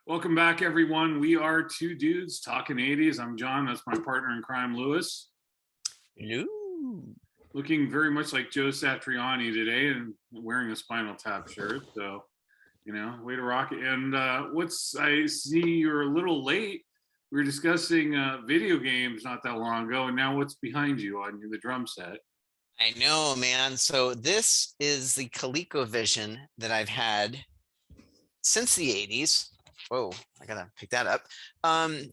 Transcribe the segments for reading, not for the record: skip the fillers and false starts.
Welcome back, everyone. We are two dudes talking 80s. I'm John. That's my partner in crime, Lewis. Hello. Looking very much like Joe Satriani today and wearing a Spinal Tap shirt. So, way to rock it. And I see you're a little late. We were discussing video games not that long ago. And now what's behind you on the drum set? I know, man. So this is the ColecoVision that I've had since the 80s. Whoa, I gotta pick that up.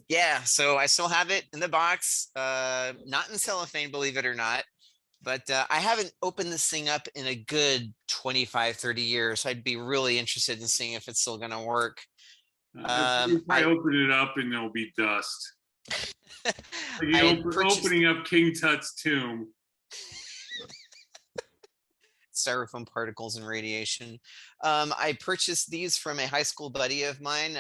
Yeah, so I still have it in the box, not in cellophane, believe it or not, but I haven't opened this thing up in a good 25, 30 years. So I'd be really interested in seeing if it's still gonna work. You probably open it up and there'll be dust. Opening up King Tut's tomb. Styrofoam particles and radiation. I purchased these from a high school buddy of mine,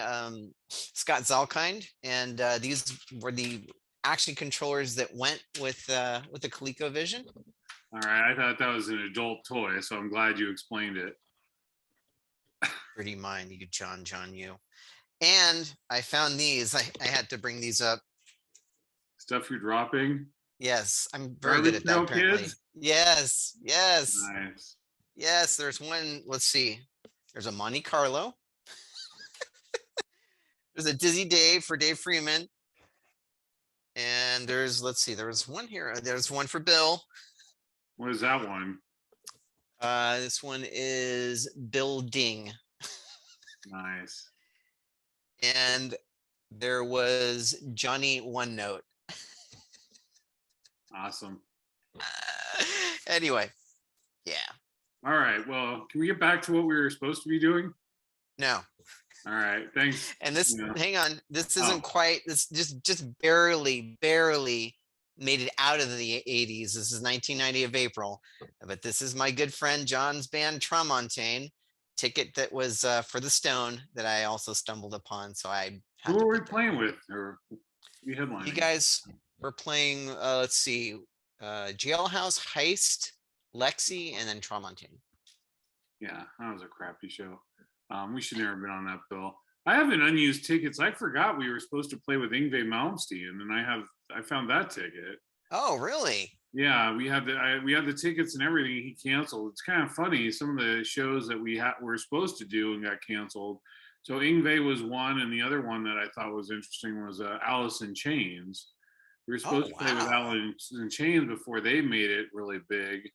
Scott Zalkind, and these were the action controllers that went with the ColecoVision. All right, I thought that was an adult toy, so I'm glad you explained it. Pretty mind you, John, you. And I found these. I had to bring these up. Stuff you're dropping. Yes, I'm very good at that, apparently. Kids? Yes. Nice. Yes, there's one. Let's see. There's a Monte Carlo. There's a Dizzy Dave for Dave Freeman. And there's one here. There's one for Bill. What is that one? This one is Building. Nice. And there was Johnny One Note. Awesome. Anyway, yeah. All right. Well, can we get back to what we were supposed to be doing? No. All right. Thanks. And this, hang on. This isn't quite. This just barely made it out of the 80s. This is 1990 of April. But this is my good friend John's band Tramontane ticket that was for the Stone that I also stumbled upon. So I. Who were we playing with? Or you headlining? You guys. We're playing, let's see, Jailhouse, Heist, Lexi, and then Tramontane. Yeah, that was a crappy show. We should never have been on that bill. I have an unused tickets. I forgot we were supposed to play with Yngwie Malmsteen, and I found that ticket. Oh, really? Yeah, we had the tickets and everything. He canceled. It's kind of funny. Some of the shows that we were supposed to do and got canceled. So Yngwie was one, and the other one that I thought was interesting was Alice in Chains. We were supposed to play with Alice in Chains before they made it really big.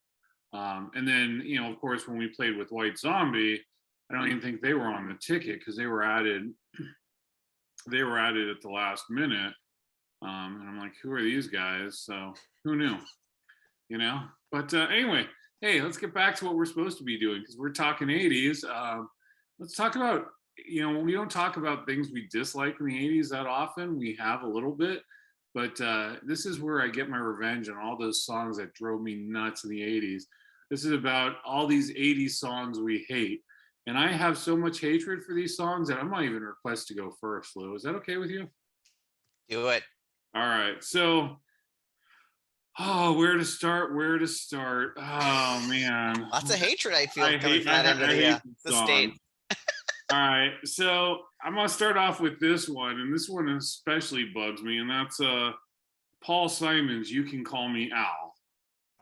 And then, of course, when we played with White Zombie, I don't even think they were on the ticket because they were added at the last minute. And I'm like, who are these guys? So who knew? But anyway, hey, let's get back to what we're supposed to be doing because we're talking 80s. Let's talk about, we don't talk about things we dislike in the 80s that often. We have a little bit. But this is where I get my revenge on all those songs that drove me nuts in the 80s. This is about all these 80s songs we hate. And I have so much hatred for these songs that I might even request to go first, Lou. Is that okay with you? Do it. All right. So, where to start? Oh, man. Lots of hatred, I feel, coming from that end of the state. All right, so I'm gonna start off with this one, and this one especially bugs me, and that's Paul Simon's "You Can Call Me Al."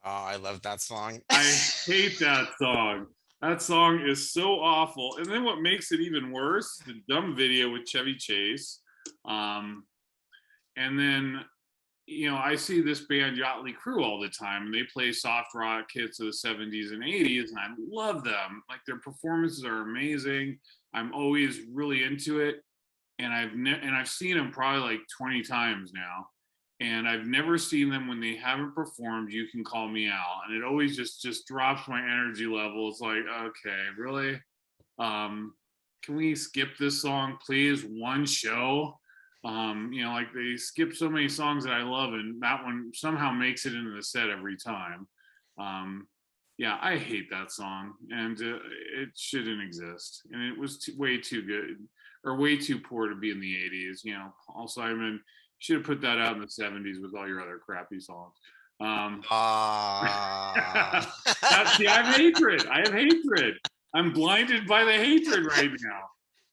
Oh, I love that song. I hate that song. That song is so awful. And then what makes it even worse, the dumb video with Chevy Chase. And then, I see this band Yachtly Crew all the time, and they play soft rock hits of the 70s and 80s, and I love them. Like, their performances are amazing. I'm always really into it, and I've seen them probably like 20 times now, and I've never seen them when they haven't performed "You Can Call Me Al," and it always just drops my energy level. It's like, okay, really? Can we skip this song, please? One show. Like they skip so many songs that I love, and that one somehow makes it into the set every time. Yeah, I hate that song, and it shouldn't exist. And it was way too good, or way too poor to be in the 80s. Paul Simon should have put that out in the 70s with all your other crappy songs. See, I have hatred. I'm blinded by the hatred right now.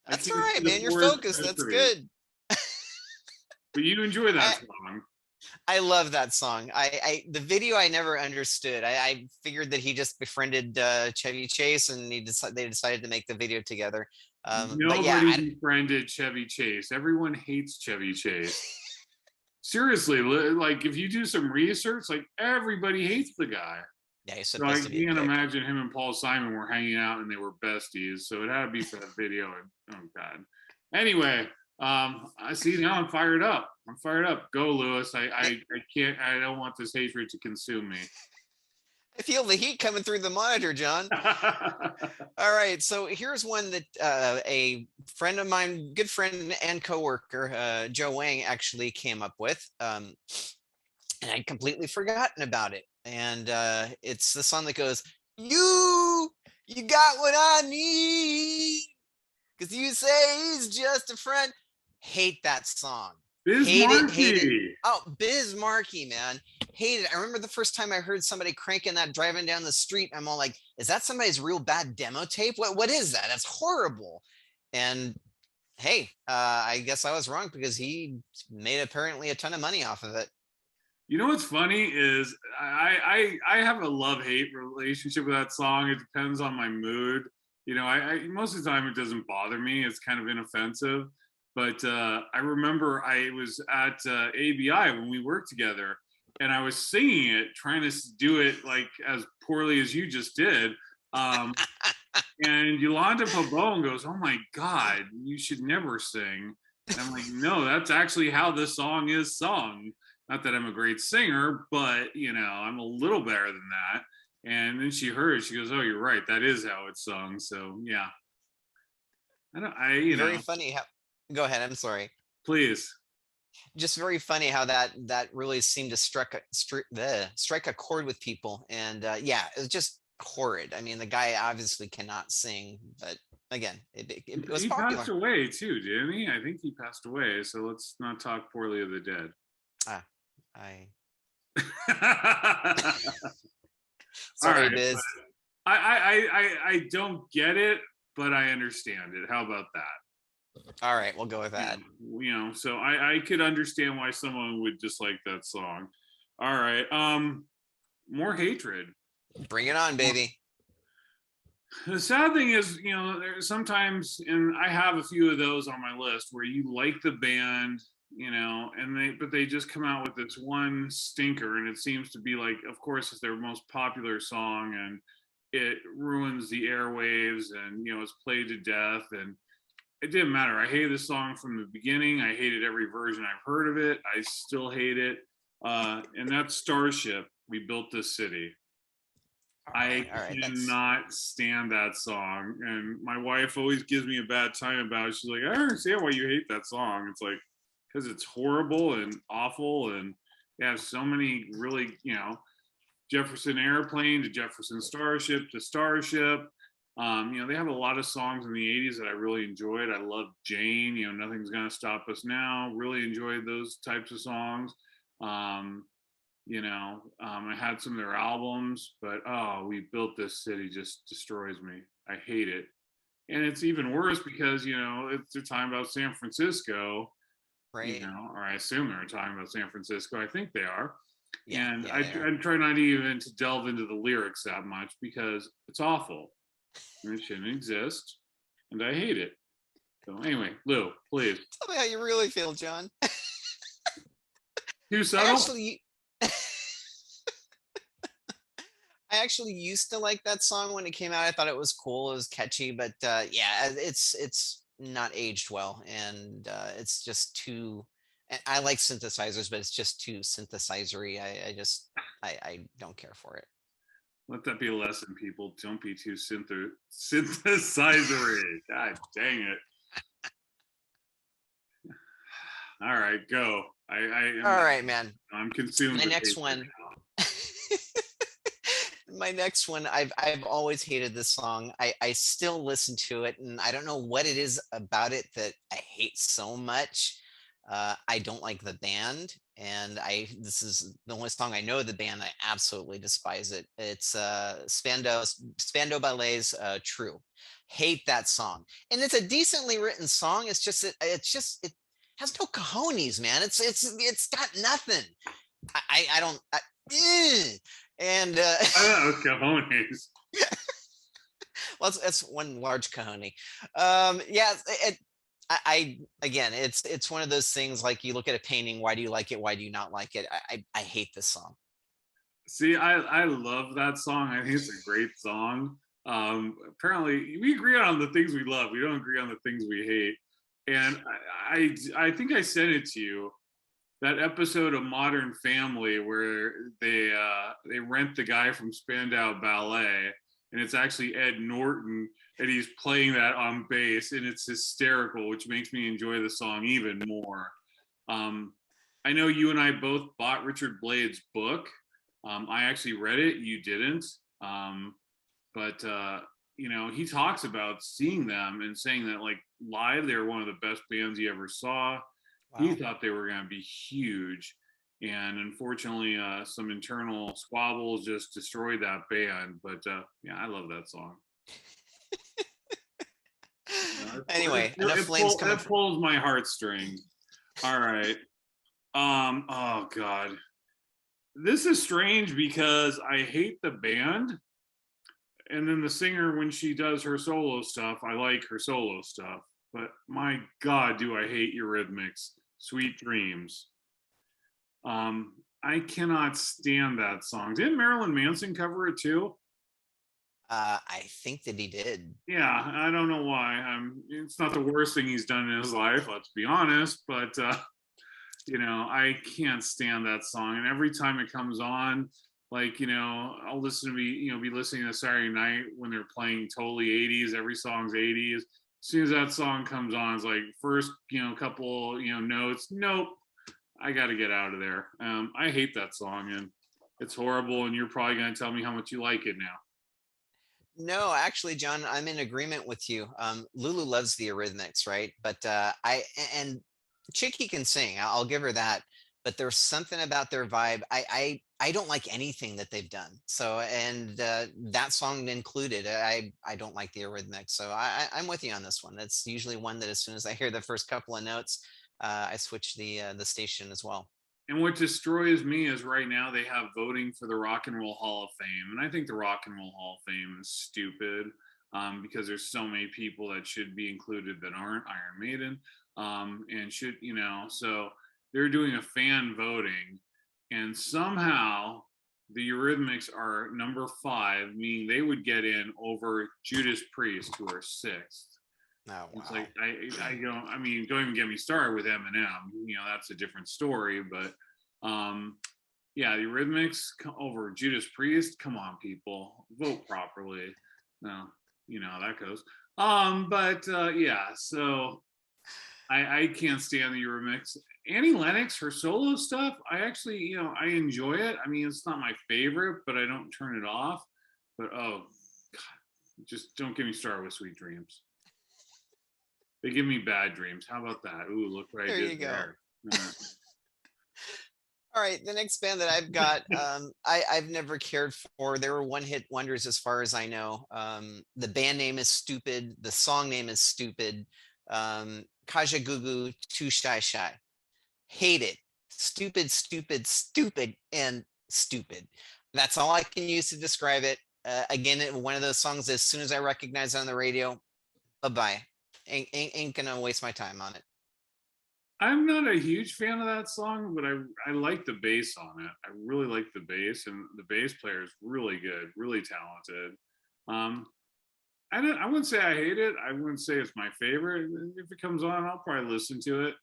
I That's can't all right, see the man. You're forest focused. for the That's trees. good. But you enjoy that I, song. I love that song. The video I never understood. I figured that he just befriended Chevy Chase and they decided to make the video together. But yeah, Nobody befriended Chevy Chase. Everyone hates Chevy Chase. Seriously, like if you do some research, like everybody hates the guy. yeah, he's So I supposed to be a can't dick. imagine him and Paul Simon were hanging out and they were besties. So it had to be for that video. And oh god. Anyway, I see now I'm fired up. I'm fired up. Go, Lewis. I can't. I don't want this hatred to consume me. I feel the heat coming through the monitor, John. All right, so here's one that a friend of mine, good friend and coworker, Joe Wang, actually came up with, and I'd completely forgotten about it. And it's the song that goes, you got what I need, because you say he's just a friend." Hate that song. Biz Hate it, hate it. Markie. Oh, Biz Markie, man. Hate it. I remember the first time I heard somebody cranking that driving down the street. I'm all like, is that somebody's real bad demo tape? What is that? That's horrible. And hey, I guess I was wrong because he made apparently a ton of money off of it. You know what's funny is I have a love-hate relationship with that song. It depends on my mood. You know, I most of the time it doesn't bother me. It's kind of inoffensive. But I remember I was at ABI when we worked together, and I was singing it, trying to do it like as poorly as you just did. And Yolanda Pabon goes, "Oh my God, you should never sing." And I'm like, "No, that's actually how this song is sung. Not that I'm a great singer, but you know, I'm a little better than that." And then she heard it. She goes, "Oh, you're right. That is how it's sung." So yeah, you Very know, funny how. Go ahead. I'm sorry. please. Just very funny how that really seemed to strike a chord with people. And yeah, it was just horrid. I mean, the guy obviously cannot sing, but again, it was He passed popular. away too, didn't he? I think he passed away. So let's not talk poorly of the dead. Ah, I All sorry, right. Biz. I don't get it, but I understand it. How about that? All right, we'll go with that. You know, so I could understand why someone would dislike that song. All right. More hatred. Bring it on, baby. The sad thing is, you know, there's sometimes, and I have a few of those on my list where you like the band, you know, but they just come out with this one stinker, and it seems to be like, of course, it's their most popular song, and it ruins the airwaves, and you know, it's played to death, and it didn't matter. I hated this song from the beginning. I hated every version I've heard of it. I still hate it. And that's Starship. We Built This City. I cannot stand that song. And my wife always gives me a bad time about it. She's like, I don't understand why you hate that song. It's like, because it's horrible and awful. And they have so many really, you know, Jefferson Airplane to Jefferson Starship to Starship. You know, they have a lot of songs in the 80s that I really enjoyed. I love Jane, you know, Nothing's Gonna Stop Us Now. Really enjoyed those types of songs. You know, I had some of their albums, but oh, We Built This City just destroys me. I hate it. And it's even worse because, you know, it's a time about San Francisco, Right. you know, or I assume they're talking about San Francisco. I think they are. Yeah, And yeah, I try not even to delve into the lyrics that much because it's awful. And it shouldn't exist. And I hate it. So anyway, Lou, please. Tell me how you really feel, John. Too subtle? I actually used to like that song when it came out. I thought it was cool. It was catchy, but yeah, it's not aged well, and it's just too. I like synthesizers, but it's just too synthesizery. I don't care for it. Let that be a lesson, people. Don't be too synthesizery. God dang it. All right, go. All right, man. I'm consumed. My next one. My next one, I've always hated this song. I still listen to it, and I don't know what it is about it that I hate so much. I don't like the band. and this is the only song I know of the band. I absolutely despise it. It's Spandau Ballet's True. Hate that song. And it's a decently written song. It has no cojones, man. It's got nothing. I don't and I don't know, cojones. well, that's one large cajone. Yeah, again, it's one of those things like you look at a painting. Why do you like it? Why do you not like it? I hate this song. See, I love that song. I think it's a great song. Apparently, we agree on the things we love. We don't agree on the things we hate. And I think I sent it to you, that episode of Modern Family where they rent the guy from Spandau Ballet, and it's actually Ed Norton, and he's playing that on bass, and it's hysterical, which makes me enjoy the song even more. I know you and I both bought Richard Blade's book. I actually read it. You didn't. But he talks about seeing them and saying that like live, they were one of the best bands he ever saw. Wow. He thought they were going to be huge. And unfortunately, some internal squabbles just destroyed that band. But yeah, I love that song. Anyway, enough flames coming. It pulls my heartstrings. All right. Oh God. This is strange because I hate the band, and then the singer, when she does her solo stuff, I like her solo stuff. But my God, do I hate Eurythmics, Sweet Dreams. I cannot stand that song. Didn't Marilyn Manson cover it too? I think that he did. Yeah, I don't know why. It's not the worst thing he's done in his life, let's be honest, but I can't stand that song. And every time it comes on, like, I'll be listening to Saturday night when they're playing totally 80s, every song's 80s. As soon as that song comes on, it's like first, couple, notes, nope, I got to get out of there. I hate that song, and it's horrible, and you're probably going to tell me how much you like it now. No, actually, John, I'm in agreement with you. Lulu loves the Eurythmics, right? But and Chicky can sing. I'll give her that. But there's something about their vibe. I don't like anything that they've done. So, and that song included, I don't like the Eurythmics. So I'm with you on this one. It's usually one that as soon as I hear the first couple of notes, I switch the station as well. And what destroys me is right now they have voting for the Rock and Roll Hall of Fame. And I think the Rock and Roll Hall of Fame is stupid because there's so many people that should be included that aren't Iron Maiden. And should, so they're doing a fan voting. And somehow the Eurythmics are number 5, meaning they would get in over Judas Priest, who are 6th. Oh, wow. It's like don't even get me started with Eminem. That's a different story. But yeah, the Eurythmics over Judas Priest. Come on, people, vote properly. No, how that goes. But yeah, so I can't stand the Eurythmics. Annie Lennox, her solo stuff, I actually, I enjoy it. I mean, it's not my favorite, but I don't turn it off. But oh God, just don't get me started with Sweet Dreams. They give me bad dreams. How about that? Ooh, look what I did there. All right, the next band that I've got, I've never cared for. They were one-hit wonders as far as I know. The band name is stupid. The song name is stupid. Kajagoogoo, Too Shy Shy. Hate it. Stupid, stupid, stupid, and stupid. That's all I can use to describe it. Again, one of those songs, as soon as I recognize it on the radio, bye-bye. Ain't gonna waste my time on it. I'm not a huge fan of that song, but I like the bass on it. I really like the bass, and the bass player is really good, really talented. I wouldn't say I hate it. I wouldn't say it's my favorite. If it comes on, I'll probably listen to it.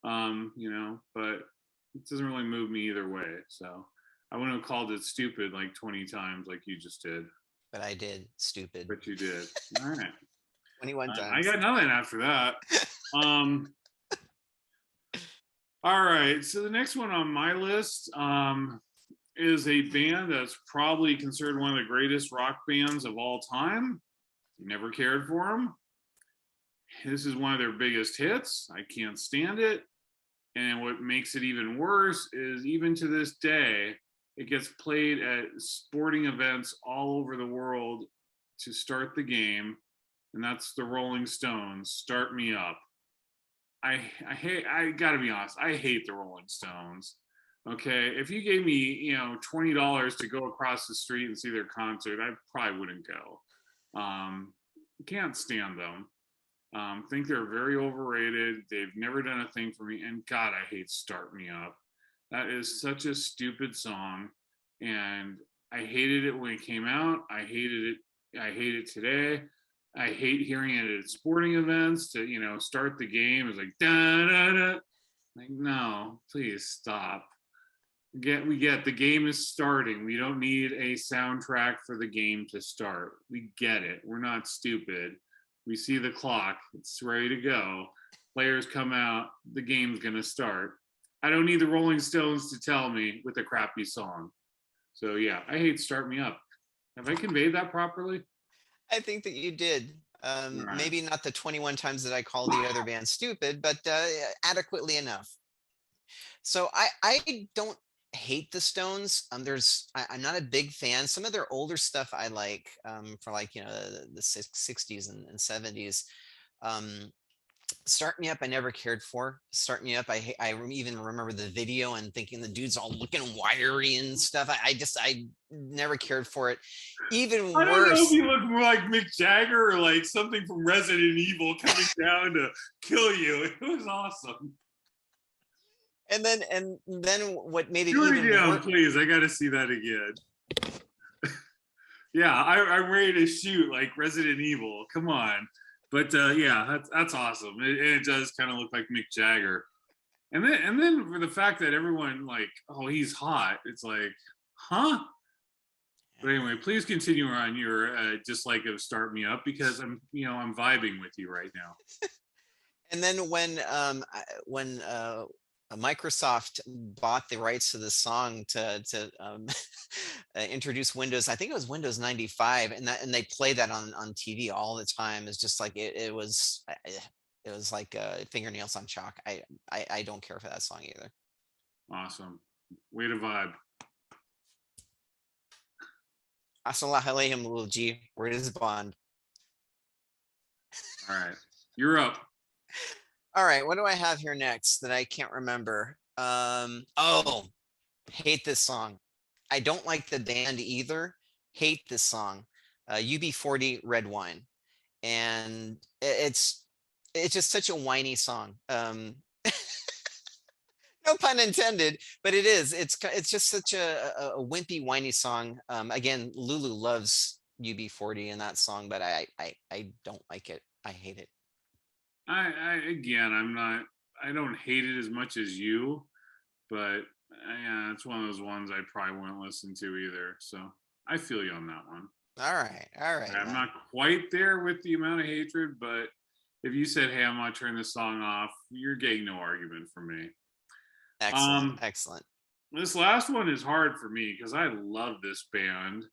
But it doesn't really move me either way. So I wouldn't have called it stupid like 20 times like you just did. But I did. Stupid. But you did. All right. 21 times. I got nothing after that. All right. So the next one on my list is a band that's probably considered one of the greatest rock bands of all time. Never cared for them. This is one of their biggest hits. I can't stand it. And what makes it even worse is even to this day, it gets played at sporting events all over the world to start the game. And that's the Rolling Stones, Start Me Up. I gotta be honest, I hate the Rolling Stones. Okay. If you gave me, $20 to go across the street and see their concert, I probably wouldn't go. Can't stand them. Think they're very overrated. They've never done a thing for me. And God, I hate Start Me Up. That is such a stupid song. And I hated it when it came out. I hated it. I hate it today. I hate hearing it at sporting events to, start the game. It's like, da, da, da. Like, no, please stop. We get the game is starting. We don't need a soundtrack for the game to start. We get it. We're not stupid. We see the clock. It's ready to go. Players come out. The game's going to start. I don't need the Rolling Stones to tell me with a crappy song. So, yeah, I hate Start Me Up. Have I conveyed that properly? I think that you did. Right. Maybe not the 21 times that I called the other band stupid, but adequately enough. So I don't hate the Stones. I'm not a big fan. Some of their older stuff I like, for like the 60s and 70s. Um, Start Me Up, I never cared for. Start Me Up, even remember the video and thinking the dude's all looking wiry and stuff. I never cared for it. Even I don't know if worse. you look more like Mick Jagger or like something from Resident Evil coming down to kill you. It was awesome. And then what made it Do it even again, worse? please. I got to see that again. Yeah, I'm ready to shoot like Resident Evil. Come on. But yeah, that's awesome. It does kind of look like Mick Jagger. And then for the fact that everyone like, oh, he's hot. It's like, huh? But anyway, please continue on your dislike of Start Me Up because I'm vibing with you right now. And then when Microsoft bought the rights to the song to introduce Windows, I think it was Windows 95, and they play that on TV all the time. It's just like it was like fingernails on chalk. I don't care for that song either. Awesome. Way to vibe. Assalamu alaikum, little G. Where is Bond? All right. You're up. All right, what do I have here next that I can't remember? Oh, hate this song. I don't like the band either. Hate this song. UB40 Redwine. And it's just such a whiny song. No pun intended, but it is. It's just such a wimpy, whiny song. Again, Lulu loves UB40 in that song, but I don't like it. I hate it. I don't hate it as much as you, but yeah, it's one of those ones I probably wouldn't listen to either. So I feel you on that one. All right, I'm man. not quite there with the amount of hatred, but if you said, "Hey, I'm gonna turn this song off," you're getting no argument from me. Excellent. This last one is hard for me because I love this band.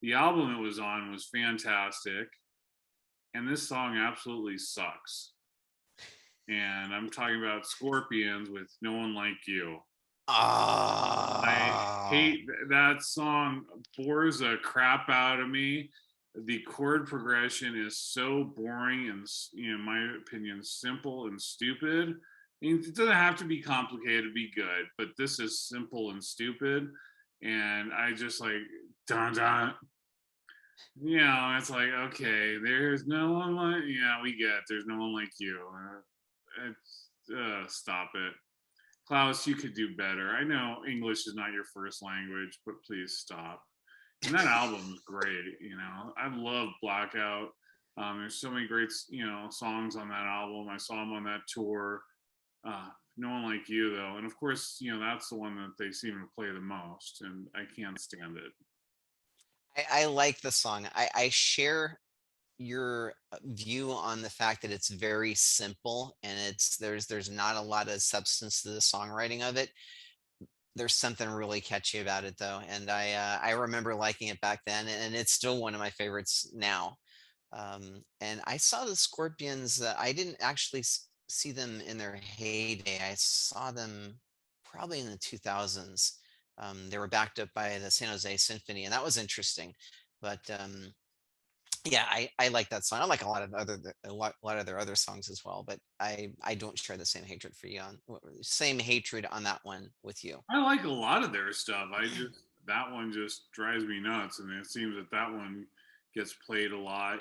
The album it was on was fantastic, and this song absolutely sucks. And I'm talking about Scorpions with "No One Like You." I Ah. hate that song. Bores the crap out of me. The chord progression is so boring and, in my opinion, simple and stupid. I mean, it doesn't have to be complicated to be good, but this is simple and stupid. And I just like, dun dun. It's like, okay, there's no one like, we get, there's no one like you. Stop it. Klaus, you could do better. I know English is not your first language, but please stop. And that album is great. I love Blackout. There's so many great, songs on that album. I saw them on that tour. No One Like You, though. And of course, that's the one that they seem to play the most, and I can't stand it. I like the song. I share your view on the fact that it's very simple and there's not a lot of substance to the songwriting of it. There's something really catchy about it though, and I remember liking it back then, and it's still one of my favorites now. And I saw the Scorpions. I didn't actually see them in their heyday. I saw them probably in the 2000s. They were backed up by the San Jose Symphony, and that was interesting. But yeah, I like that song. I like a lot of of their other songs as well. But I don't share the same hatred for you on same hatred on that one with you. I like a lot of their stuff. I just that one just drives me nuts, and it seems that that one gets played a lot.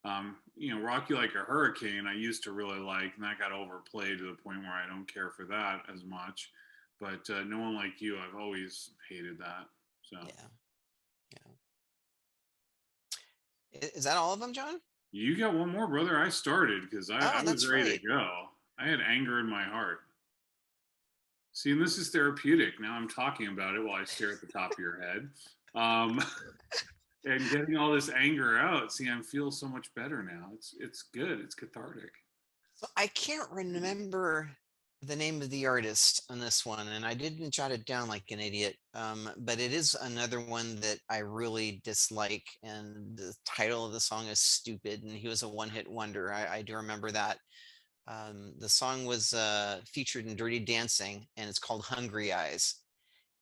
Rock You Like a Hurricane. I used to really like, and that got overplayed to the point where I don't care for that as much. But No One Like You, I've always hated that. So Yeah, yeah. Is that all of them, John? you got one more, brother. I started because I Oh, was that's ready right. to go. I had anger in my heart. See, and this is therapeutic. Now I'm talking about it while I stare at the top of your head. Um, and getting all this anger out. See, I feel so much better now. It's good. It's cathartic. So I can't remember the name of the artist on this one, and I didn't jot it down like an idiot. But it is another one that I really dislike, and the title of the song is stupid. And he was a one-hit wonder. I do remember that. The song was featured in Dirty Dancing, and it's called "Hungry Eyes."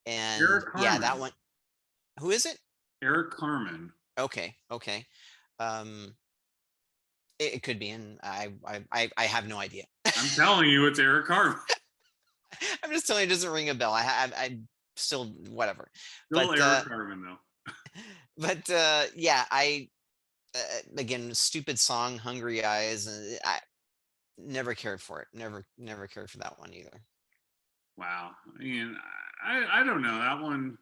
And Eric yeah, that Carmen. one. Who is it? Eric Carmen. Okay, okay. Um, it could be, and I have no idea. I'm telling you, it's Eric Carmen. I'm just telling you, it doesn't ring a bell. I still whatever. Still But Eric Carmen though. yeah, I again, stupid song, Hungry Eyes, and I never cared for it. Never cared for that one either. Wow. I mean, I don't know that one.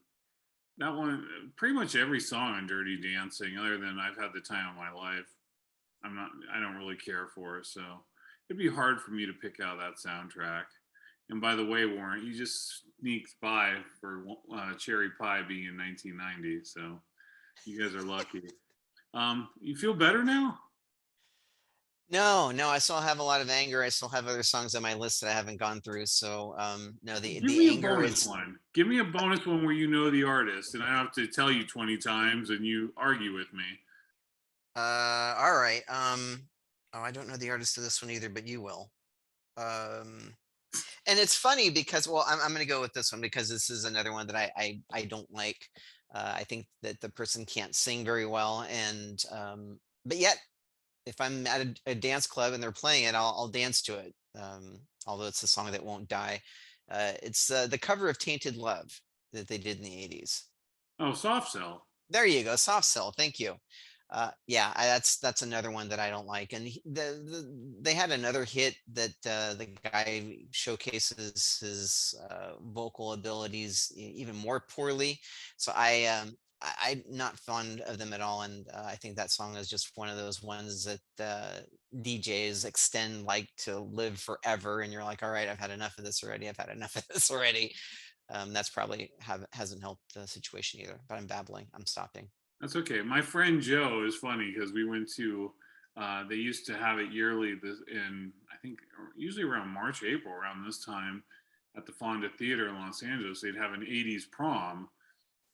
That one, pretty much every song on Dirty Dancing, other than I've Had the Time of My Life, I don't really care for. So it'd be hard for me to pick out that soundtrack. And by the way, Warren, you just sneaked by for Cherry Pie being in 1990. So you guys are lucky. You feel better now? No, no, I still have a lot of anger. I still have other songs on my list that I haven't gone through. So no, Give the me a anger bonus is one. Give me a bonus one where you know the artist, and I have to tell you 20 times, and you argue with me. all right. Oh, I don't know the artist of this one either, but you will. Um and it's funny because, well, I'm going to go with this one because this is another one that I don't like. I think that the person can't sing very well, and but yet if I'm at a dance club and they're playing it, I'll dance to it. Although it's a song that won't die. It's the cover of Tainted Love that they did in the 80s. Oh, Soft Cell. There you go, Soft Cell. Thank you. Yeah, that's another one that I don't like. And they had another hit that the guy showcases his vocal abilities even more poorly. So I'm not fond of them at all, and I think that song is just one of those ones that DJs extend like to live forever, and you're like, all right, I've had enough of this already. I've had enough of this already. That's probably hasn't helped the situation either. But I'm babbling. I'm stopping. That's okay. My friend Joe is funny because we went to. They used to have it yearly. In I think usually around March, April, around this time, at the Fonda Theater in Los Angeles, they'd have an '80s prom.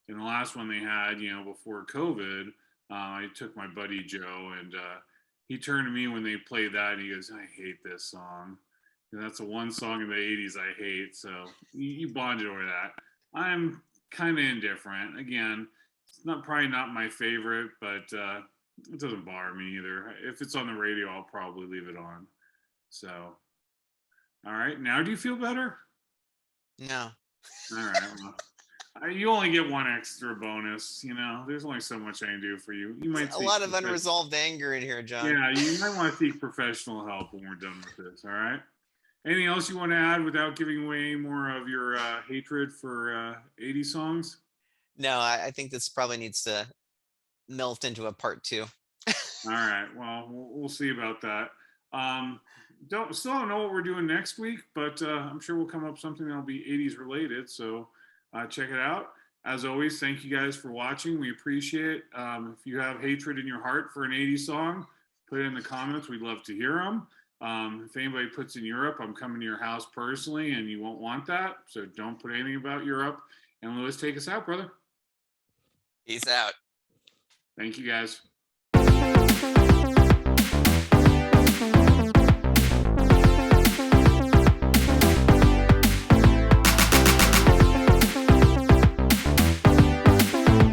And the last one they had, before COVID, I took my buddy Joe, and he turned to me when they played that, and he goes, "I hate this song." And that's the one song in the '80s I hate. So you bonded over that. I'm kind of indifferent. Again, it's not probably not my favorite, but it doesn't bother me either. If it's on the radio, I'll probably leave it on. So, all right. Now, do you feel better? No. All right. Well, you only get one extra bonus. There's only so much I can do for you. You might A seek lot of unresolved anger in here, John. yeah, you might want to seek professional help when we're done with this. All right. Anything else you want to add without giving away more of your hatred for 80 songs? No, I think this probably needs to melt into a part two. All right. Well, we'll see about that. Still don't know what we're doing next week, but I'm sure we'll come up with something that'll be 80s related. So check it out. As always, thank you guys for watching. We appreciate it. If you have hatred in your heart for an 80s song, put it in the comments. We'd love to hear them. If anybody puts in Europe, I'm coming to your house personally, and you won't want that. So don't put anything about Europe. And Lewis, take us out, brother. Peace out. Thank you, guys.